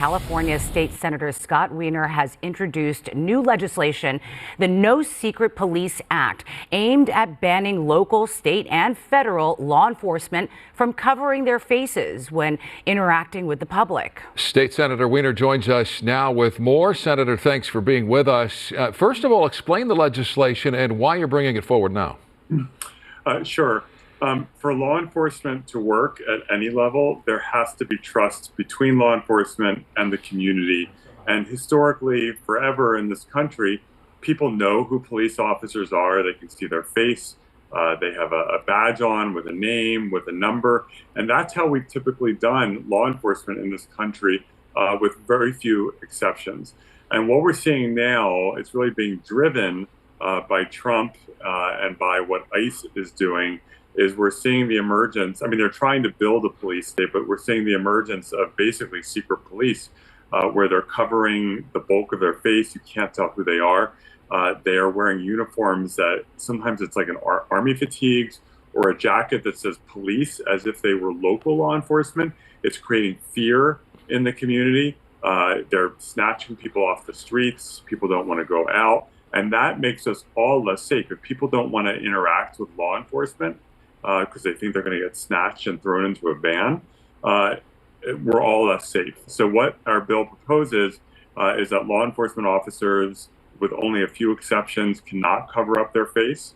California State Senator Scott Wiener has introduced new legislation, the No Secret Police Act, aimed at banning local, state, and federal law enforcement from covering their faces when interacting with the public. State Senator Wiener joins us now with more. Senator, thanks for being with us. First of all, explain the legislation and why you're bringing it forward now. Sure. For law enforcement to work at any level, there has to be trust between law enforcement and the community. And historically, forever in this country, people know who police officers are. They can see their face. They have a badge on with a name, with a number. And that's how we've typically done law enforcement in this country, with very few exceptions. And what we're seeing now is really being driven by Trump and by what ICE is doing. Is we're seeing the emergence. I mean, they're trying to build a police state, but we're seeing the emergence of basically secret police, where they're covering the bulk of their face. You can't tell who they are. They are wearing uniforms that sometimes it's like an army fatigues or a jacket that says police, as if they were local law enforcement. It's creating fear in the community. They're snatching people off the streets. People don't want to go out. And that makes us all less safe. If people don't want to interact with law enforcement, because they think they're going to get snatched and thrown into a van, we're all less safe. So what our bill proposes is that law enforcement officers, with only a few exceptions, cannot cover up their face,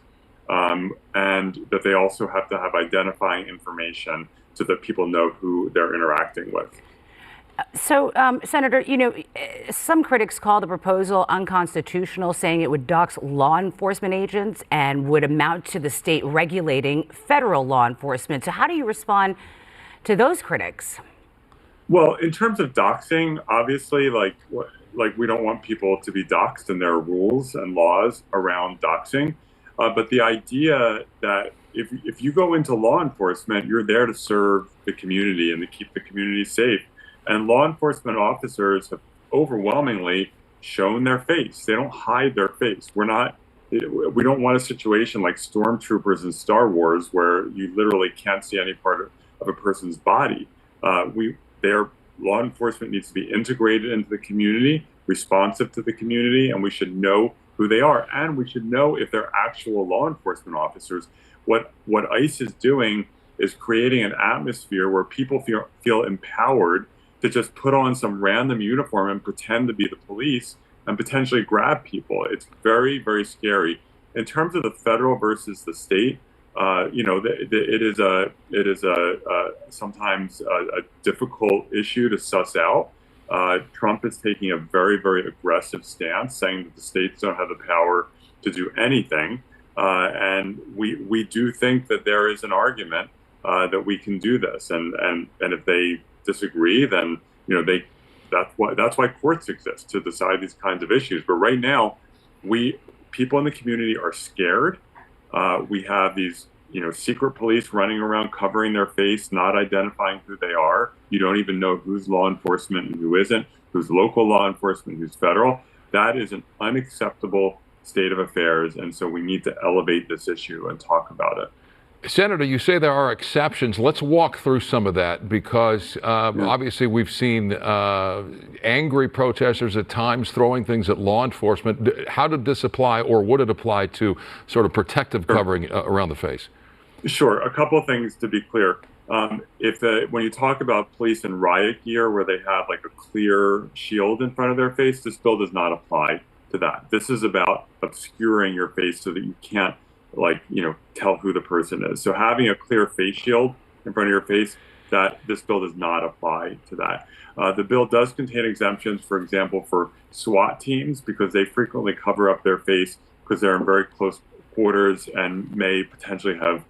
and that they also have to have identifying information so that people know who they're interacting with. So, Senator, some critics call the proposal unconstitutional, saying it would dox law enforcement agents and would amount to the state regulating federal law enforcement. So how do you respond to those critics? Well, in terms of doxing, obviously, like we don't want people to be doxed, and there are rules and laws around doxing. But the idea that if you go into law enforcement, you're there to serve the community and to keep the community safe. And law enforcement officers have overwhelmingly shown their face. They don't hide their face. We don't want a situation like stormtroopers in Star Wars where you literally can't see any part of a person's body. Law enforcement needs to be integrated into the community, responsive to the community, and we should know who they are. And we should know if they're actual law enforcement officers. What ICE is doing is creating an atmosphere where people feel empowered to just put on some random uniform and pretend to be the police and potentially grab people. It's very, very scary. In terms of the federal versus the state, it is sometimes a difficult issue to suss out. Trump is taking a very, very aggressive stance, saying that the states don't have the power to do anything. And we do think that there is an argument that we can do this. And if they disagree, then that's why courts exist, to decide these kinds of issues. But right now, people in the community are scared. We have these secret police running around covering their face, not identifying who they are. You don't even know who's law enforcement and who isn't, who's local law enforcement, who's federal. That is an unacceptable state of affairs, and so we need to elevate this issue and talk about it. Senator, you say there are exceptions. Let's walk through some of that, because obviously we've seen angry protesters at times throwing things at law enforcement. How did this apply, or would it apply to sort of protective covering around the face? Sure. A couple of things to be clear. When you talk about police in riot gear where they have like a clear shield in front of their face, this bill does not apply to that. This is about obscuring your face so that you can't tell who the person is. So having a clear face shield in front of your face, this bill does not apply to that. The bill does contain exemptions, for example, for SWAT teams, because they frequently cover up their face because they're in very close quarters and may potentially have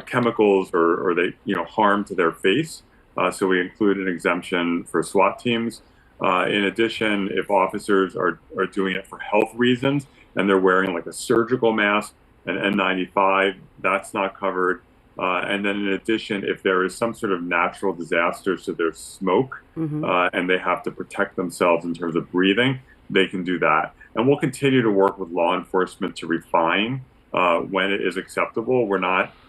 chemicals or they harm to their face. So we include an exemption for SWAT teams. In addition, if officers are doing it for health reasons and they're wearing like a surgical mask, an N95, that's not covered. And then in addition, if there is some sort of natural disaster, so there's smoke, and they have to protect themselves in terms of breathing, they can do that. And we'll continue to work with law enforcement to refine when it is acceptable.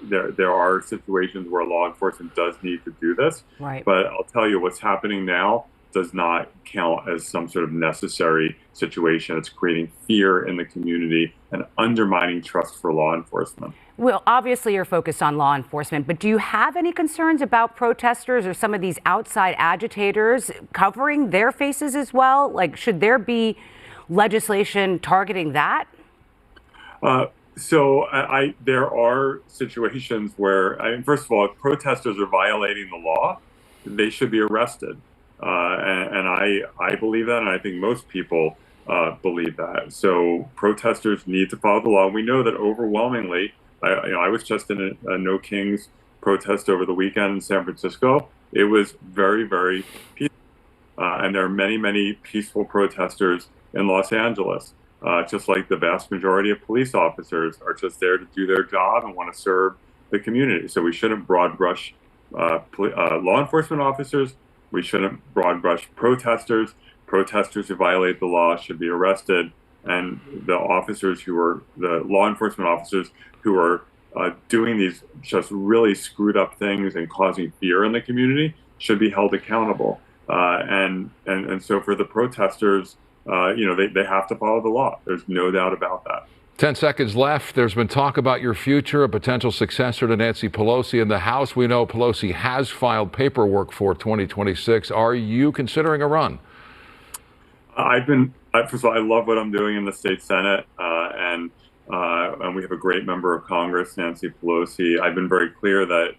There are situations where law enforcement does need to do this. Right. But I'll tell you what's happening now does not count as some sort of necessary situation. It's creating fear in the community and undermining trust for law enforcement. Well, obviously you're focused on law enforcement, but do you have any concerns about protesters or some of these outside agitators covering their faces as well? Like, should there be legislation targeting that? There are situations where, first of all, if protesters are violating the law, they should be arrested. And I believe that, and I think most people believe that. So protesters need to follow the law. We know that overwhelmingly, I was just in a No Kings protest over the weekend in San Francisco. It was very, very peaceful. And there are many, many peaceful protesters in Los Angeles. Just like the vast majority of police officers are just there to do their job and want to serve the community. So we shouldn't broad brush law enforcement officers. We shouldn't broad brush protesters. Protesters who violate the law should be arrested. And the law enforcement officers who are doing these just really screwed up things and causing fear in the community should be held accountable. And so for the protesters, they have to follow the law. There's no doubt about that. 10 seconds left. There's been talk about your future, a potential successor to Nancy Pelosi in the House. We know Pelosi has filed paperwork for 2026. Are you considering a run? First of all, I love what I'm doing in the state Senate, and we have a great member of Congress, Nancy Pelosi. I've been very clear that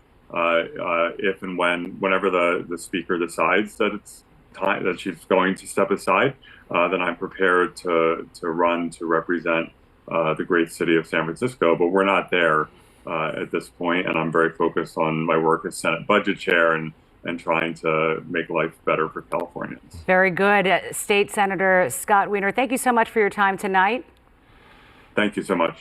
if and whenever the speaker decides that it's time that she's going to step aside, then I'm prepared to run to represent the great city of San Francisco. But we're not there at this point, and I'm very focused on my work as Senate Budget Chair and trying to make life better for Californians. Very good. State Senator Scott Wiener, thank you so much for your time tonight. Thank you so much.